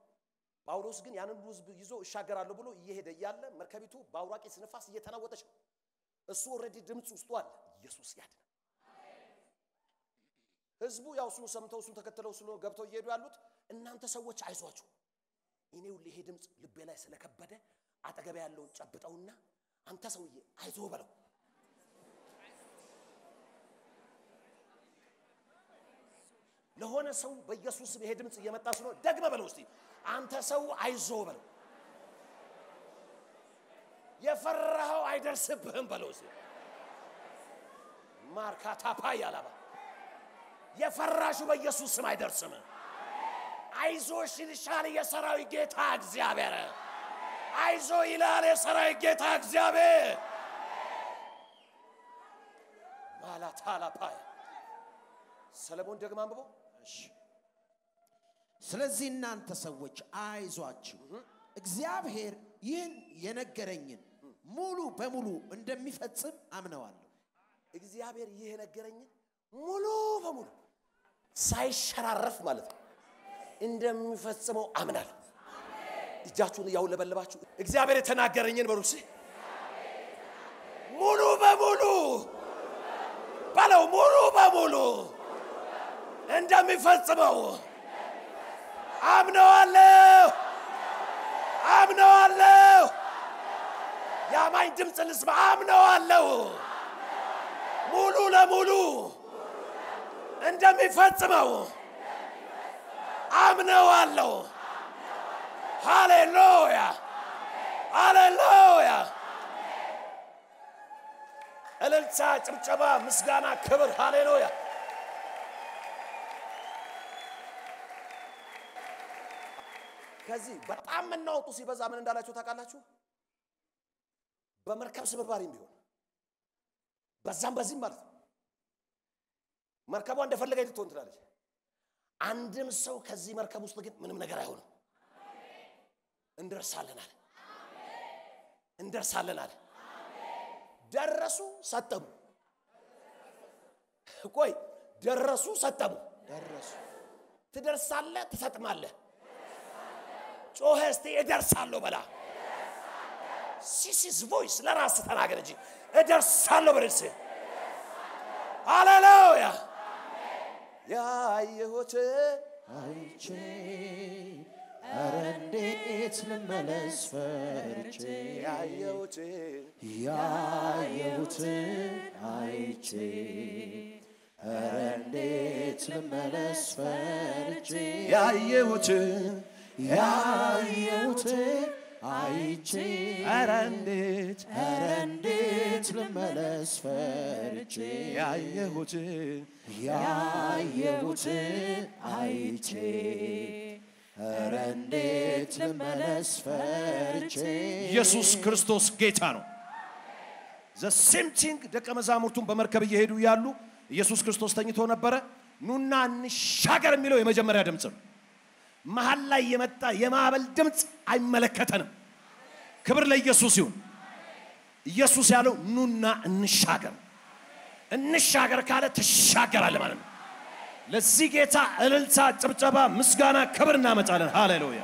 A: ጳውሎስ ግን ያንን ህዝብ ይዞ እሻገራለሁ ብሎ እየሄደ ያለ መርከቢቱ በአውራቂስ ንፋስ እየተናወጠች እሱ ኦሬዲ ድምጽ ውስጥ አለ ኢየሱስ ያድናል ህዝቡ ያው እሱን ሰምተው እሱን ተከትለው ስለ ገብተው እየሄዱ ያሉት እናንተ ሰዎች አይዟችሁ እኔው ለሄ ድምጽ ልቤ ላይ ስለከበደ አጠገብ ያለውን ጨብጠውና አንተ ሰውዬ አይዞ በለው ለሆነ ሰው በኢየሱስ ስም ይሄ ድምጽ እየመጣ ስለሆነ ደግመ በለው እስቲ አንተ ሰው አይዞ በለው የፈራኸው አይደርስብህም በለው እስቲ ማርካታ ፓያላባ የፈራሹ በኢየሱስ ስም አይደርስም አይዞሽ ይልሻል የሰራዊት ጌታ እግዚአብሔር አይዞ ይላል የሰራዊት ጌታ እግዚአብሔር ማላታላ ፓያ ሰለሞን ደግሞ አንብቦ
B: ስለዚህ እናንተ ሰዎች አይዟችሁ እግዚአብሔር ይህን የነገረኝን ሙሉ በሙሉ እንደሚፈጽም አምነዋለሁ
A: እግዚአብሔር ይህ የነገረኝን ሙሉ በሙሉ ሳይሸራረፍ ማለት ነው እንደሚፈጽመው አምናለሁ እጃችሁን ያው ለበለባችሁ እግዚአብሔር የተናገረኝን በሩሲ ሙሉ በሙሉ ባለው ሙሉ በሙሉ እንደሚፈጽመው አምነዋለሁ አምነዋለሁ ያማኝ ድምጽ ልስማ አምነዋለሁ ሙሉ ለሙሉ እንደሚፈጽመው አምነዋለሁ ሃሌሉያ ሃሌሉያ እልልታ ጭብጨባ ምስጋና ክብር ሃሌሉያ ከዚህ በጣም እናውጡ ሲበዛ ምን እንዳላችሁ ታውቃላችሁ በመርከብ ስብርባሪም ቢሆን በዛም በዚህም ማለት መርከቧ እንደፈለገች ልትሆን ትላለች አንድም ሰው ከዚህ መርከብ ውስጥ ግን ምንም ነገር አይሆንም እንደርሳለናል እንደርሳለናል ደረሱ ሰጠሙ ቆይ ደረሱ ሰጠሙ
B: ደረሱ
A: ትደርሳለህ ትሰጥማለህ ጮኸ እስቲ እደርሳለሁ በላ ሲስ ቮይስ ለራስ ተናገር እንጂ እደርሳለሁ በልስ ሃሌሉያ ያየሁት
B: አይቼ ኧረ እንዴት ልመለስ ፈርቼ
A: ያየሁት
B: አይቼ ኧረ እንዴት ልመለስ ፈርቼ ያየሁት አይቼ ኧረ እንዴት ልመለስ ፈርቼ ያየሁት አይቼ ኧረ እንዴት ልመለስ ፈርቼ
A: ኢየሱስ ክርስቶስ ጌታ ነው the same thing ደቀ መዛሙርቱን በመርከብ እየሄዱ ያሉ ኢየሱስ ክርስቶስ ተኝቶ ነበር ኑና እንሻገር የሚለው የመጀመሪያ ድምጽ ነው መሃል ላይ የመጣ የማዕበል ድምጽ አይመለከተንም ክብር ለኢየሱስ ይሁን ኢየሱስ ያለው ኑና እንሻገር ካለ ተሻገራለ ማለት ነው ለዚህ ጌታ እልልታ ጭብጨባ ምስጋና ክብር እናመጣለን ሃሌሉያ